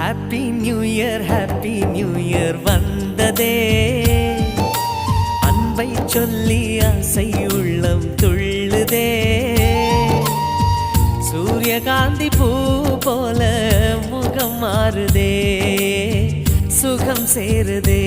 Happy new year வந்ததே. அன்பை சொல்லி ஆசை உள்ளம் துள்ளுதே. சூரியகாந்தி பூ போல முகம் மாறுதே, சுகம் சேருதே.